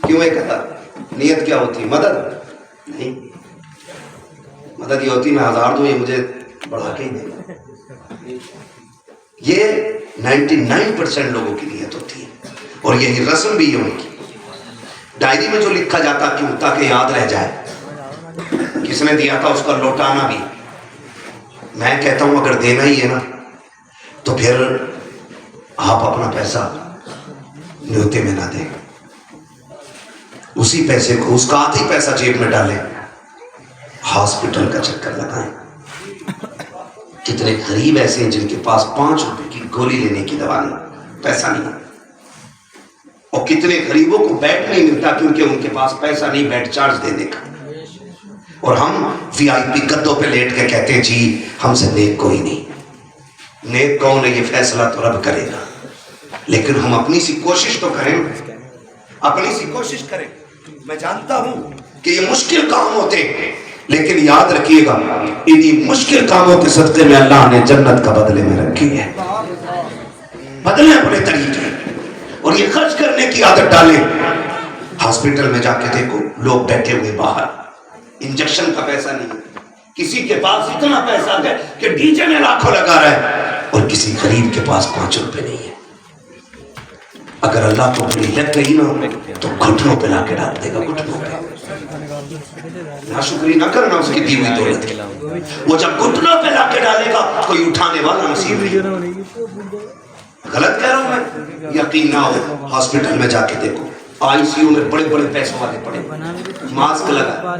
کیوں ایک ہزار؟ نیت کیا ہوتی ہے؟ مدد نہیں، مدد یہ ہوتی ہے میں 1000 دوں، یہ مجھے بڑھا کے ہی دے گا. یہ 99% لوگوں کی نیت ہوتی ہے، اور یہی رسم بھی ہے ان کی. ڈائری میں جو لکھا جاتا کیوں؟ تاکہ یاد رہ جائے کس نے دیا تھا، اس کا لوٹانا بھی. میں کہتا ہوں اگر دینا ہی ہے نا تو پھر آپ اپنا پیسہ نیوتے میں نہ دیں، اسی پیسے کو، اس کا آدھی پیسہ جیب میں ڈالیں، ہاسپٹل کا چکر لگائیں. کتنے غریب ایسے ہیں جن کے پاس 5 روپے کی گولی لینے کی دوا نہیں، پیسہ نہیں. اور کتنے غریبوں کو بیڈ نہیں ملتا کیونکہ ان کے پاس پیسہ نہیں بیڈ چارج دینے کا. اور ہم VIP گدوں پہ لیٹ کے کہتے ہیں جی ہم سے نیک کوئی نہیں. نیک کون ہے یہ فیصلہ تو رب کرے گا، لیکن ہم اپنی سی کوشش تو کریں، اپنی سی کوشش کریں. میں جانتا ہوں کہ یہ مشکل کام ہوتے ہیں، لیکن یاد رکھیے گا انہی مشکل کاموں کے صدقے میں اللہ نے جنت کا بدلے میں رکھی ہے. بدلیں اپنے طریقے اور یہ خرچ کرنے کی عادت ڈالیں. ہاسپٹل میں جا کے دیکھو لوگ بیٹھے ہوئے باہر، انجیکشن کا پیسہ نہیں، کسی کے پاس اتنا پیسہ ہے کہ ڈی جے میں لاکھوں لگا رہا ہے، اور کسی غریب کے پاس 5 روپے نہیں ہے. اگر اللہ کو بڑی لگ گئی نا تو گھٹنوں پہ لا کے ڈال دے گا، گھٹنوں پہ. ناشکری نہ کرنا اس کی دی ہوئی دولت کی. وہ جب گھٹنوں پہ لا کے ڈالے گا کوئی اٹھانے والا نصیب نہیں. غلط کہہ رہا ہوں میں؟ یقین نہ ہو ہاسپٹل میں جا کے دیکھو، ICU میں بڑے بڑے پیسوں والے پڑے، ماسک لگا،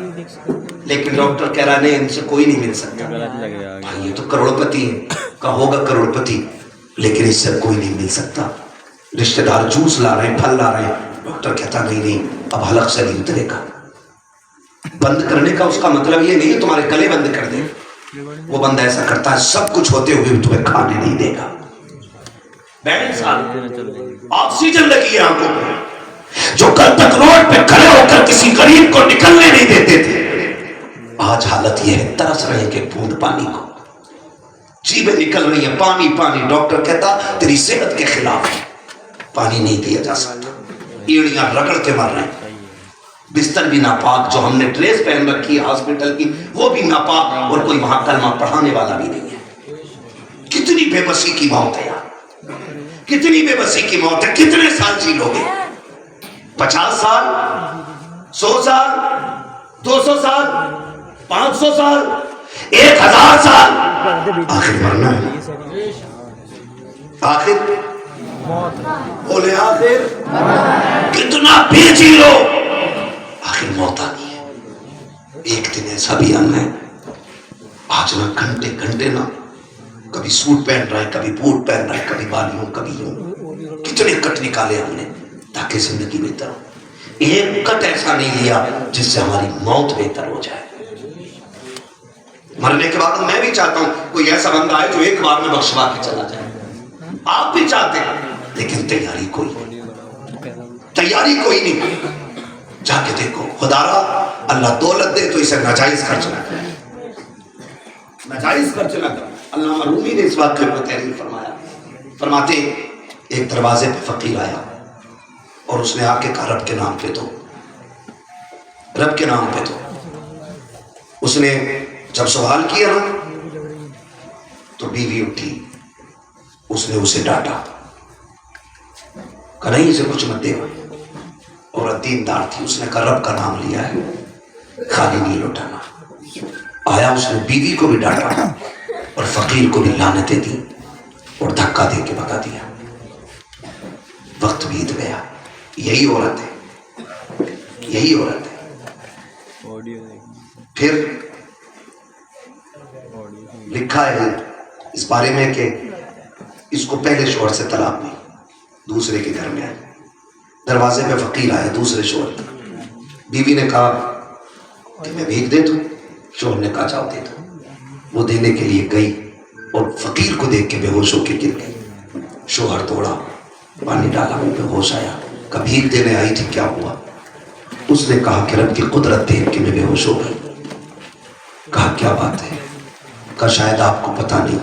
لیکن ڈاکٹر کہہ رہا نہیں ان سے کوئی نہیں مل سکتا. بھائی یہ تو کروڑ پتی ہے، کہا ہوگا کروڑ پتی، لیکن اس سے کوئی نہیں مل سکتا. رشتہ دار جوس لا رہے ہیں، پھل لا رہے ہیں، ڈاکٹر کہتا نہیں اب حلق سے نہیں اترے گا. بند کرنے کا اس کا مطلب یہ نہیں تمہارے گلے بند کر دے. وہ بندہ ایسا کرتا ہے سب کچھ ہوتے ہوئے بھی تمہیں کھانے نہیں دے گا. آکسیجن لگی ہے آنکھوں پہ، جو کل تک روڈ پہ کھڑے ہو کر کسی غریب کو نکلنے نہیں دیتے تھے، آج حالت یہ ہے ترس رہے ہیں کہ بوند پانی کو. جیبیں نکل رہی ہیں پانی پانی. ڈاکٹر کہتا تیری صحت کے خلاف ہے، پانی نہیں دیا جا سکتا. ایڑیاں رگڑ کے مر رہے ہیں، بستر بھی ناپاک، جو ہم نے ڈریس پہن رکھی ہے ہاسپٹل کی وہ بھی ناپاک، اور کوئی وہاں کلمہ پڑھانے والا بھی نہیں ہے. کتنی بے بسی کی موت ہے یار، کتنی بے بسی کی موت ہے. کتنے سال جی لوگے؟ 50 سال، 100 سال، 200 سال، 500 سال، 1000 سال. آخر مرنا ہے، آخر بولے آخر کتنا بھی جی لو آخر موت آنی ہے. ایک دن ایسا بھی آنا ہے آج نہ گھنٹے گھنٹے نہ کبھی سوٹ پہن رہا ہے، کبھی بوٹ پہن رہا ہے، کبھی بالیوں کبھی یوں. کتنے کٹ نکالے ہم نے تاکہ زندگی بہتر ہو. ایک کٹ ایسا نہیں لیا جس سے ہماری موت بہتر ہو جائے. مرنے کے بعد میں بھی چاہتا ہوں کوئی ایسا بندہ ہے جو ایک بار میں بخشوا کے چلا جائے. آپ بھی چاہتے ہیں، لیکن تیاری کوئی نہیں. جا کے دیکھو خدا را اللہ دولت دے تو اسے ناجائز خرچ نہ کرے، ناجائز خرچ نہ کرے. علامہ رومی نے اس واقعے کو تحریر فرمایا. فرماتے ایک دروازے پہ فقیر آیا اور اس نے آ کے کہا رب کے نام پہ دو، رب کے نام پہ دو. اس نے جب سوال کیا نا تو بیوی اٹھی، اس نے اسے ڈانٹا، کہا نہیں اسے کچھ مت دے. عورت دیندار تھی، اس نے کہا رب کا نام لیا ہے خالی نہیں لوٹانا. آیا اس نے بیوی کو بھی ڈانٹا اور فقیر کو بھی لعنتیں دی اور دھکا دے کے بتا دیا. وقت بیت گیا. یہی عورت ہے، یہی عورت ہے. پھر لکھا ہے اس بارے میں کہ اس کو پہلے شوہر سے طلاق دی، دوسرے کے گھر میں آئی. دروازے پہ فقیر آیا دوسرے شوہر کی. بیوی نے کہا کہ میں بھیج دے دوں. شوہر نے کہا جاؤ دے دو. وہ دینے کے لیے گئی اور فقیر کو دیکھ کے بے ہوش ہو کے گر گئی. شوہر توڑا، پانی ڈالا، وہ بے ہوش آیا. کہا بھیک دینے آئی تھی کیا ہوا؟ اس نے کہا کہ رب کی قدرت دیکھ کے میں بے ہوش ہو گئی. کہا کیا بات ہے؟ کہا شاید آپ کو پتہ نہیں،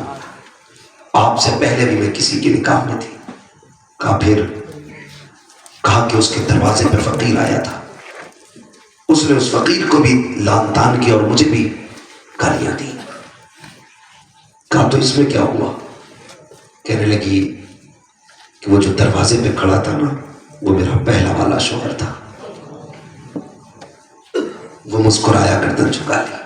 آپ سے پہلے بھی میں کسی کے نکاح میں تھی. کہا پھر؟ کہا کہ اس کے دروازے پہ فقیر آیا تھا، اس نے اس فقیر کو بھی لان تان کیا اور مجھے بھی گالیاں دی. کہا تو اس میں کیا ہوا؟ کہنے لگی کہ وہ جو دروازے پہ کھڑا تھا نا وہ میرا پہلا والا شوہر تھا. وہ مسکرایا گردن جھکا لی.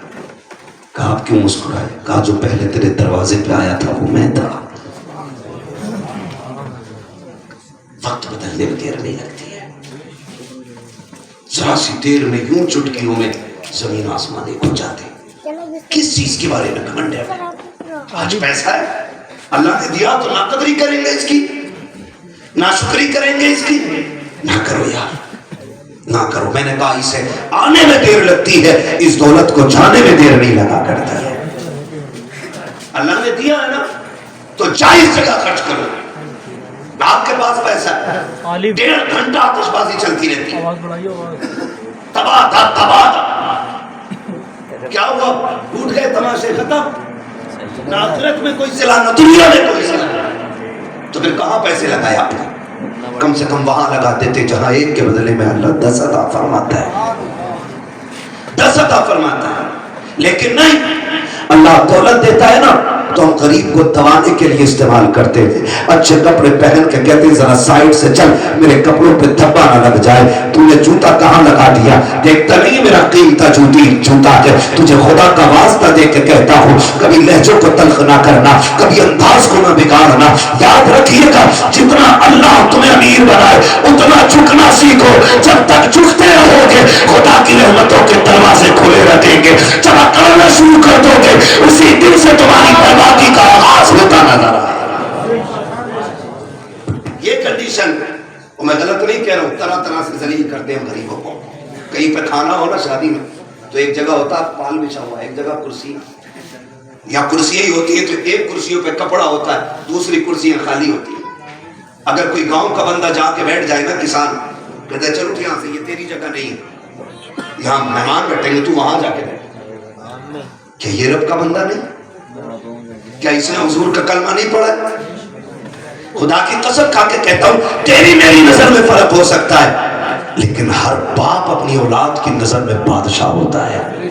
کہا آپ کیوں مسکرائے؟ کہا جو پہلے تیرے دروازے پہ آیا تھا وہ میں تھا. وقت بدلنے میں دیر نہیں لگتی ہے، ذرا سی دیر میں یوں چٹکیوں میں زمین آسمان ایک ہو جاتے. کس چیز کے بارے میں گھمنڈ ہے؟ آج پیسہ ہے، اللہ نے دیا تو ناقدری کریں گے اس کی، ناشکری کریں گے اس کی. نہ کرو یار، نہ کرو. میں نے کہا اسے آنے میں دیر لگتی ہے، اس دولت کو جانے میں دیر نہیں لگا کرتا ہے. اللہ نے دیا ہے نا تو جائز جگہ خرچ کرو. آپ کے پاس پیسہ ہے، 1.5 گھنٹہ آتش بازی چلتی رہتی ہے، تباہ تھا تباہ تھا. کیا ہوا؟ ٹوٹ گئے تماشے، ختم. نہ آخرت میں کوئی صلاح نہ دنیا میں کوئی صلاح. تو پھر کہاں پیسے لگائے آپ نے؟ کم سے کم وہاں لگا دیتے جہاں ایک کے بدلے میں اللہ 10 عطا فرماتا ہے، 10 عطا فرماتا ہے. لیکن نہیں، اللہ دولت دیتا ہے نا تو ہم غریب کو دوانے کے لیے استعمال کرتے تھے. اچھے کپڑے پہن کے کہتے ذرا سائڈ سے چل، میرے کپڑوں پہ دھبا نہ لگ جائے. تو نے جوتا کہاں لگا دیا؟ دیکھتا نہیں میرا قیمتی جوتا ہے. تجھے خدا کا واسطہ دے کے کہتا ہوں، کبھی لہجوں کو تلخ نہ کرنا، کبھی انداز کو نہ بگاڑنا. یاد رکھیے گا جتنا اللہ تمہیں امیر بنائے اتنا جھکنا سیکھو. جب تک جھکتے رہو گے خدا کی رحمتوں کے دروازے کھلے رکھیں گے. جب اکڑنا شروع کر دو گے اسی دن سے تمہاری بربادی کا آغاز ہوتا نظر آئے. یہ کنڈیشن، میں غلط نہیں کہہ رہا ہوں، طرح طرح سے ذلیل کرتے ہیں غریبوں کو. کہیں پہ کھانا ہو نا شادی میں تو ایک جگہ ہوتا ہے پال بچھا ہوا، ایک جگہ کرسی یا کرسی ہی ہوتی ہے تو ایک کرسیوں پہ کپڑا ہوتا ہے، دوسری کرسیاں خالی ہوتی ہیں. اگر کوئی گاؤں کا بندہ جا کے بیٹھ جائے نا، کسان کہتا ہے چلو یہاں سے، یہ تیری جگہ نہیں ہے، یہاں مہمان بیٹھیں گے، تو وہاں جا کے بیٹھ. کیا یہ رب کا بندہ نہیں؟ کیا اس نے حضور کا کلمہ نہیں پڑھا؟ خدا کی قسم کھا کے کہتا ہوں، تیری میری نظر میں فرق ہو سکتا ہے لیکن ہر باپ اپنی اولاد کی نظر میں بادشاہ ہوتا ہے،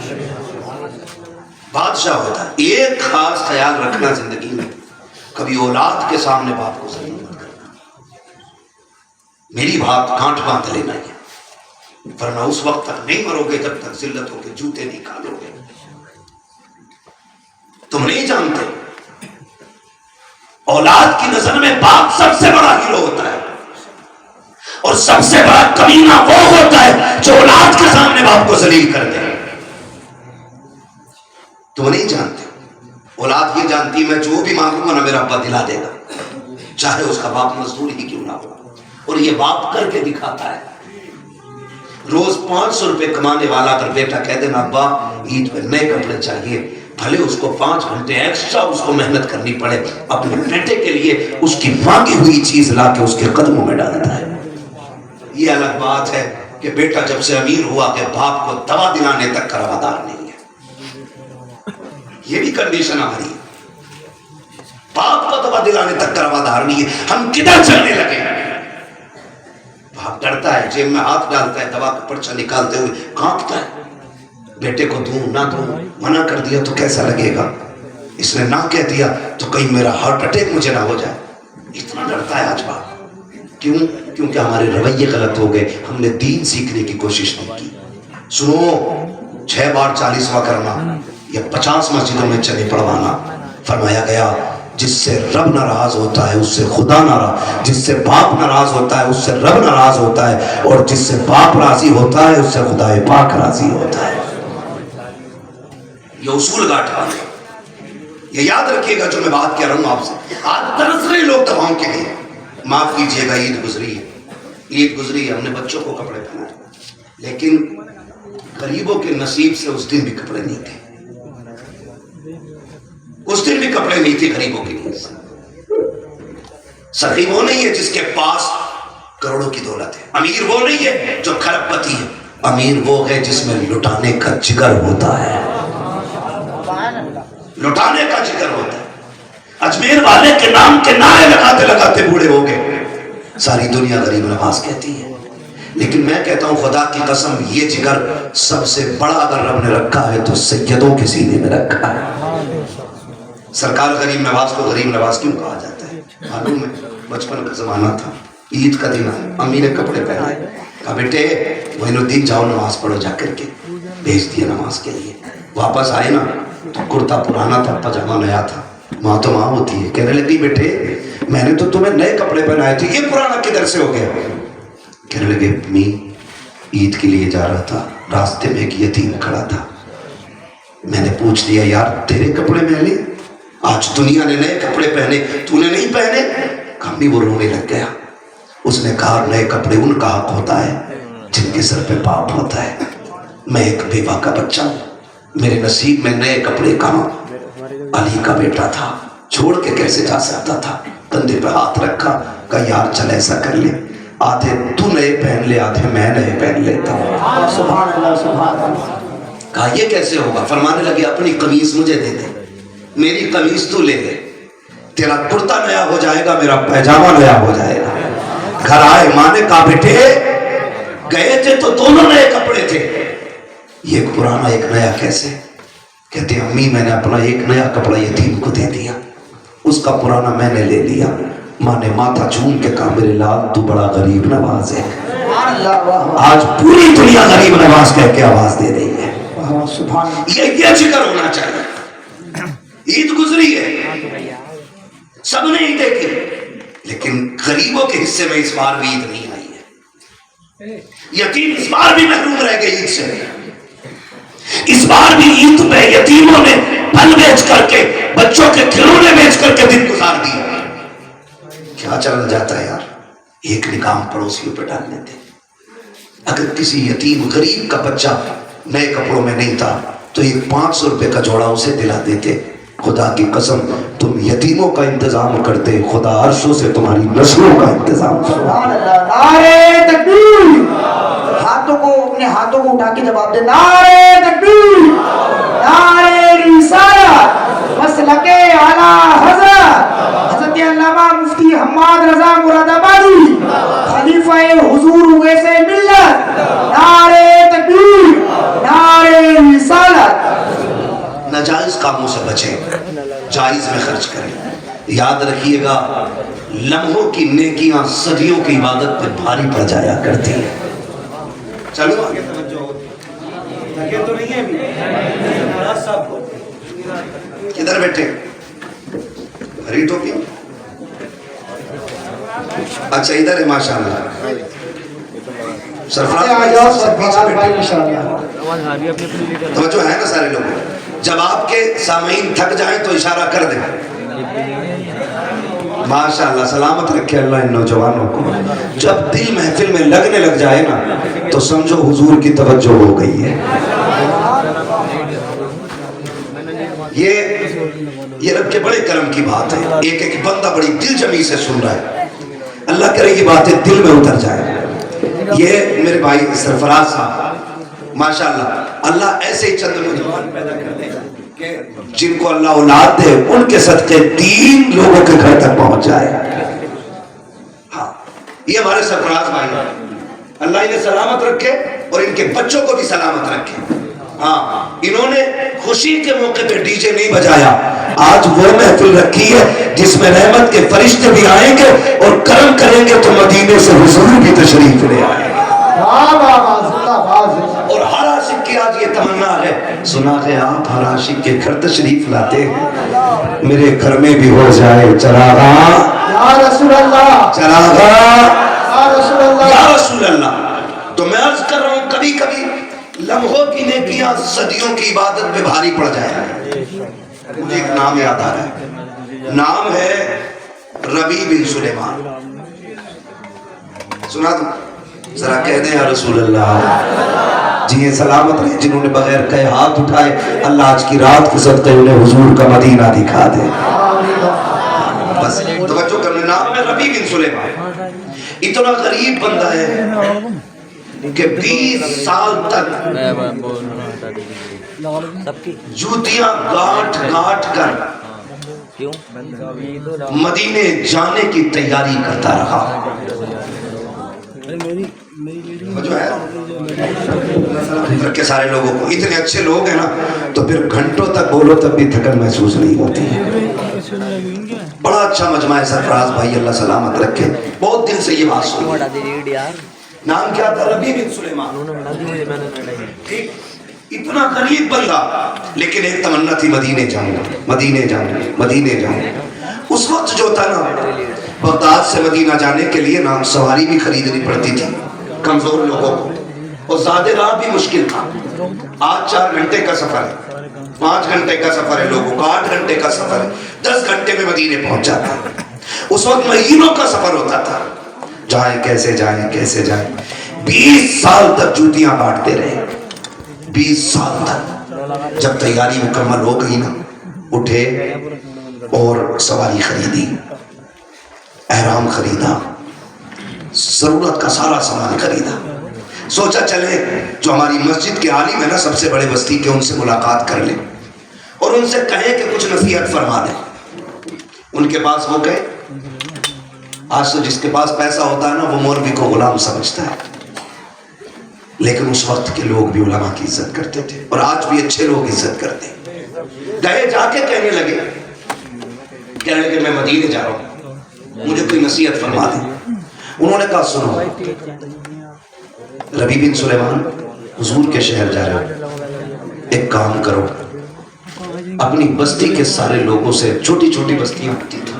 بادشاہ ہوتا ہے. ایک خاص خیال رکھنا زندگی میں، کبھی اولاد کے سامنے باپ کو ذلیل مت کرنا. میری بات کانٹ باندھ لینا ہے، ورنہ اس وقت تک نہیں مرو گے جب تک ذلتوں کے جوتے نہیں کھالو گے. تم نہیں جانتے اولاد کی نظر میں باپ سب سے بڑا ہیرو ہوتا ہے، اور سب سے بڑا کمینہ وہ ہوتا ہے جو اولاد کے سامنے باپ کو ذلیل کر دے. تم نہیں جانتے. اولاد یہ جانتی میں جو بھی مانگوں گا نا میرا ابا دلا دے گا، چاہے اس کا باپ مزدور ہی کیوں نہ ہو. اور یہ باپ کر کے دکھاتا ہے. روز 500 روپے کمانے والا اگر بیٹا کہہ دینا ابا عید پہ نئے کپڑے چاہیے، بھلے اس کو 5 گھنٹے ایکسٹرا اس کو محنت کرنی پڑے، اپنے بیٹے کے لیے اس کی مانگی ہوئی چیز لا کے اس کے قدموں میں ڈالتا ہے. یہ الگ بات ہے کہ بیٹا جب سے امیر ہوا کہ باپ کو دوا دلانے تک کا روادار نہیں ہے. یہ بھی کنڈیشن ہماری ہے، باپ کو دوا دلانے تک کا روادار نہیں ہے. ہم کدھر چلنے لگے؟ باپ ڈرتا ہے، جیب میں ہاتھ ڈالتا ہے، دوا کا پرچہ نکالتے ہوئے کانپتا ہے. بیٹے کو دوں نہ دوں، منع کر دیا تو کیسا لگے گا، اس نے نہ کہہ دیا تو کہیں میرا ہارٹ اٹیک مجھے نہ ہو جائے. اتنا ڈرتا ہے آج باپ. کیوں؟ کیونکہ ہمارے رویے غلط ہو گئے، ہم نے دین سیکھنے کی کوشش نہیں کی. سنو، 6 بار 40واں کرنا یا 50 مسجدوں میں چنے پڑھوانا. فرمایا گیا جس سے رب ناراض ہوتا ہے اس سے خدا ناراض، جس سے باپ ناراض ہوتا ہے اس سے رب ناراض ہوتا ہے، اور جس سے باپ راضی ہوتا ہے اس سے خدا پاک راضی ہوتا ہے. یہ اصول گاٹھا ہے، یہ یاد رکھیے گا جو میں بات کہہ رہا ہوں آپ سے. آج ترس رہے لوگ دواؤں کے لیے. معاف کیجئے گا، عید گزری ہے، عید گزری ہے، ہم نے بچوں کو کپڑے پہنائے، لیکن غریبوں کے نصیب سے اس دن بھی کپڑے نہیں تھے. اس دن بھی کپڑے نہیں تھے غریبوں کے لیے. سخی وہ نہیں ہے جس کے پاس کروڑوں کی دولت ہے، امیر وہ نہیں ہے جو کھرب پتی ہے. امیر وہ ہے جس میں لٹانے کا جگر ہوتا ہے، لٹانے کا جگر ہوتا ہے. اجمیر والے کے نام کے نعرے لگاتے لگاتے بوڑھے ہو گئے. ساری دنیا غریب نواز کہتی ہے. لیکن میں کہتا ہوں خدا کی قسم یہ جگر سب سے بڑا اگر رب نے رکھا ہے تو سیدوں کے سینے میں رکھا ہے۔ سرکار غریب نواز کو غریب نواز کیوں کہا جاتا ہے؟ معلوم ہے بچپن کا زمانہ تھا، عید کا دن آیا، امی نے کپڑے پہنے، کہا بیٹے معین الدین جاؤ نماز پڑھو جا کر کے، بھیج دیا نماز کے لیے۔ واپس آئے نا تو کرتا پرانا تھا، پاجامہ نیا تھا، ماں تو ماں ہوتی ہے، کہنے لگی بیٹے میں نے تو تمہیں نئے کپڑے پہنائے تھے، یہ پرانا کدھر سے ہو گیا؟ کہنے لگے امی عید کے لیے جا رہا تھا، راستے میں ایک یتیم کھڑا تھا، میں نے پوچھ لیا یار تیرے کپڑے میلے؟ آج دنیا نے نئے کپڑے پہنے تو نے نہیں پہنے؟ کمی وہ رونے لگ گیا۔ اس نے کہا نئے کپڑے ان کا حق ہوتا ہے جن کے سر پہ پاپ ہوتا ہے، میں ایک بیوہ کا بچہ ہوں، میرے نصیب میں نئے کپڑے کہاں؟ علی کا بیٹا تھا، چھوڑ کے کیسے جا سکتا تھا؟ کندھے پہ ہاتھ رکھا، کہا یار چل ایسا کر لے، آدھے تو نئے پہن لے آدھے میں نئے پہن لیتا ہوں۔ سبحان اللہ سبحان اللہ۔ کہا یہ کیسے ہوگا؟ فرمانے لگے اپنی قمیص مجھے دے دے، میری قمیص تو لے لے، تیرا کرتا نیا ہو جائے گا میرا پیجامہ نیا ہو جائے گا۔ گھر آئے ماں نے کہا بیٹے گئے تھے تو دونوں نئے کپڑے تھے، یہ پرانا ایک نیا کیسے؟ کہتے امی میں نے اپنا ایک نیا کپڑا یتیم کو دے دیا، اس کا پرانا میں نے لے لیا۔ ماں نے ماتھا چوم کے کہا میرے لال تو بڑا غریب نواز ہے، آج پوری دنیا غریب نواز کہہ کے آواز دے رہی ہے۔ یہ ذکر ہونا چاہیے۔ عید گزری ہے سب نے عید دیکھی، لیکن غریبوں کے حصے میں اس بار بھی عید نہیں آئی ہے، یتیم اس بار بھی محروم رہ گئے عید سے۔ اس بار بھی عید پہ یتیموں نے پھل بیچ کر کے بچوں کے کھلونے بیچ کر کے دن گزار دیا۔ کیا چل جاتا ہے یار، ایک نکام پڑوسیوں پہ ڈال لیتے۔ اگر کسی یتیم غریب کا بچہ نئے کپڑوں میں نہیں تھا تو ایک 500 روپے کا جوڑا اسے دلا دیتے۔ خدا کی قسم تم یتیموں کا انتظام کرتے، خدا عرشوں سے تمہاری نسلوں کا انتظام کرتا۔ سبحان اللہ۔ نعرہ تکبیر، ہاتھوں کو اپنے ہاتھوں کو اٹھا کے جواب دے، نعرہ تکبیر، نعرہ رسالت، مسلک اعلی حضرت حضرت علامہ مفتی حماد رضا مراد آبادی خلیفہ حضور اویس ملت، نعرہ تکبیر، نعرہ رسالت۔ ناجائز کاموں سے بچیں، جائز میں خرچ کریں۔ یاد رکھیے گا لمحوں کی نیکیاں صدیوں کی عبادت پہ بھاری پڑ جایا کرتی ہیں۔ چلو آگے توجہ ہو، لگے تو نہیں ہے کدھر بیٹھے؟ ہری ٹوپی، اچھا ادھر ہے ماشاءاللہ۔ سرفراز توجہ ہے نا سارے لوگ؟ جب آپ کے سامعین تھک جائیں تو اشارہ کر دیں۔ ماشاءاللہ سلامت رکھے اللہ ان نوجوانوں کو۔ جب دل محفل میں لگنے لگ جائے نا تو سمجھو حضور کی توجہ ہو گئی ہے۔ یہ رب کے بڑے کرم کی بات ہے، ایک ایک بندہ بڑی دل جمی سے سن رہا ہے، اللہ کرے یہ باتیں دل میں اتر جائے۔ یہ میرے بھائی سرفراز صاحب ماشاءاللہ، اللہ ایسے ہی چند نوجوان پیدا کر دے کہ جن کو اللہ اولاد دے ان کے صدقے دین لوگوں کے گھر تک پہنچ جائے۔ ہاں یہ ہمارے سرفراز بھائی ہیں، اللہ انہیں سلامت رکھے اور ان کے بچوں کو بھی سلامت رکھے۔ ہاں انہوں نے خوشی کے موقع پہ ڈی جے نہیں بجایا، آج وہ محفل رکھی ہے جس میں رحمت کے فرشتے بھی آئیں گے اور کرم کریں گے تو مدینے سے حضور بھی تشریف لے آئے گا۔ اور ہر عاشق کی آج یہ تمنا ہے، سنا ہے آپ ہر عاشق کے گھر تشریف لاتے ہیں، میرے گھر میں بھی ہو جائے چراغاں یا رسول اللہ، چراغاں یا رسول اللہ، یا رسول اللہ۔ تو میں عرض کر رہا ہوں کبھی کبھی لمحوں کی نیکیاں صدیوں کی عبادت پہ بھاری پڑ جائے۔ مجھے ایک نام یاد آ رہا ہے، نام ہے ربیع بن سلیمان، سنا دوں؟ ذرا کہہ دیں یا رسول اللہ۔ جی سلامت رہے جنہوں نے بغیر کہے ہاتھ اٹھائے، اللہ آج کی رات کے صدقے انہیں حضور کا مدینہ دکھا دے۔ بس توجہ کرنے، نام ہے ربیع بن سلیمان، اتنا غریب بندہ ہے کہ 20 سال تک جوتیاں گاٹ گاٹ کر مدینے جانے کی تیاری کرتا رہا۔ جو ہے کے سارے لوگوں کو اتنے اچھے لوگ ہیں نا تو پھر گھنٹوں تک بولو تب بھی تھکن محسوس نہیں ہوتی. بڑا اچھا مجمع ہے سرفراز بھائی, اللہ سلامت رکھے. بہت دل سے یہ بات سنی. نام کیا تھا؟ ربیع بن سلیمان. ٹھیک, اتنا غریب بندہ, لیکن ایک تمنا تھی مدینے جاؤں گا, مدینے جاؤں گا, مدینے جاؤں گا. اس وقت جو تھا نا بغداد سے مدینہ جانے کے لیے نا سواری بھی خریدنی پڑتی تھی کمزور لوگوں کو, اور زیادہ راہ بھی مشکل تھا. آج 4 گھنٹے کا سفر ہے, 5 گھنٹے کا سفر ہے لوگوں کا, 8 گھنٹے کا سفر ہے, 10 گھنٹے میں مدینے پہنچ جاتا ہے. اس وقت مہینوں کا سفر ہوتا تھا. جائیں کیسے جائیں کیسے جائیں. 20 سال تک جوتیاں کاٹتے رہے, 20 سال تک. جب تیاری مکمل ہو گئی نا, اٹھے اور سواری خریدی, احرام خریدا, ضرورت کا سارا سامان خریدا. سوچا چلے جو ہماری مسجد کے عالم ہے نا سب سے بڑے بستی کے, ان سے ملاقات کر لیں اور ان سے کہیں کہ کچھ نصیحت فرما دیں. ان کے پاس وہ گئے. آج تو جس کے پاس پیسہ ہوتا ہے نا وہ مولوی کو غلام سمجھتا ہے, لیکن اس وقت کے لوگ بھی علماء کی عزت کرتے تھے, اور آج بھی اچھے لوگ عزت کرتے ہیں. گئے, جا کے کہنے لگے کہ میں مدینے جا رہا ہوں, مجھے کوئی نصیحت فرما دیں. انہوں نے کہا سنو ربیع بن سلیمان, حضور کے شہر جا رہے ہو, ایک کام کرو, اپنی بستی کے سارے لوگوں سے, چھوٹی چھوٹی بستیاں ہوتی تھی,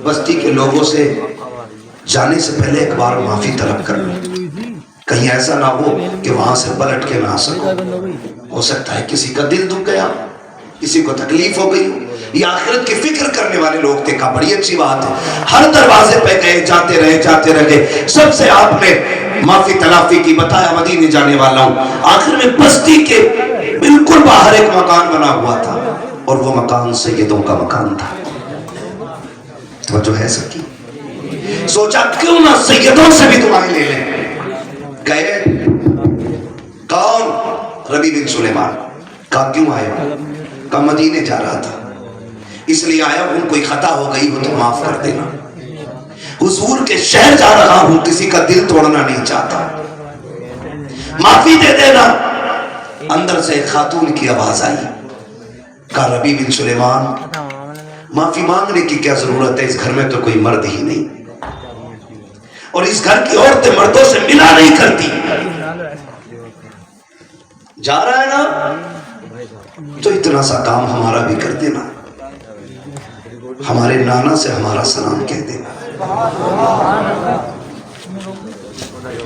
بستی کے لوگوں سے جانے سے پہلے ایک بار معافی طلب کر لو. کہیں ایسا نہ ہو کہ وہاں سے پلٹ کے نہ آ سکو. ہو سکتا ہے کسی کا دل دکھ گیا, کسی کو تکلیف ہو گئی. یہ آخرت کی فکر کرنے والے لوگ تھے. کہا بڑی اچھی بات ہے. ہر دروازے پہ گئے, جاتے رہے, سب سے آپ نے معافی تلافی کی, بتایا مدینے جانے والا ہوں. آخر میں بستی کے بالکل باہر ایک مکان بنا ہوا تھا, اور وہ مکان سیدوں کا مکان تھا. توجہ ہے سب کی. سوچا کیوں نہ سیدوں سے بھی دعائیں لے لیں. گئے. کون؟ ربیع بن سلیمان. کہا کیوں آئے؟ کہا مدینے جا رہا تھا اس لیے آیا ہوں, کوئی خطا ہو گئی ہو تو معاف کر دینا. حضور کے شہر جا رہا ہوں, کسی کا دل توڑنا نہیں چاہتا, معافی دے دینا. اندر سے ایک خاتون کی آواز آئی. کہا ربیع بن سلیمان معافی مانگنے کی کیا ضرورت ہے, اس گھر میں تو کوئی مرد ہی نہیں, اور اس گھر کی عورتیں مردوں سے ملا نہیں کرتی. جا رہا ہے نا تو اتنا سا کام ہمارا بھی کر دینا, ہمارے نانا سے ہمارا سلام کہہ دینا.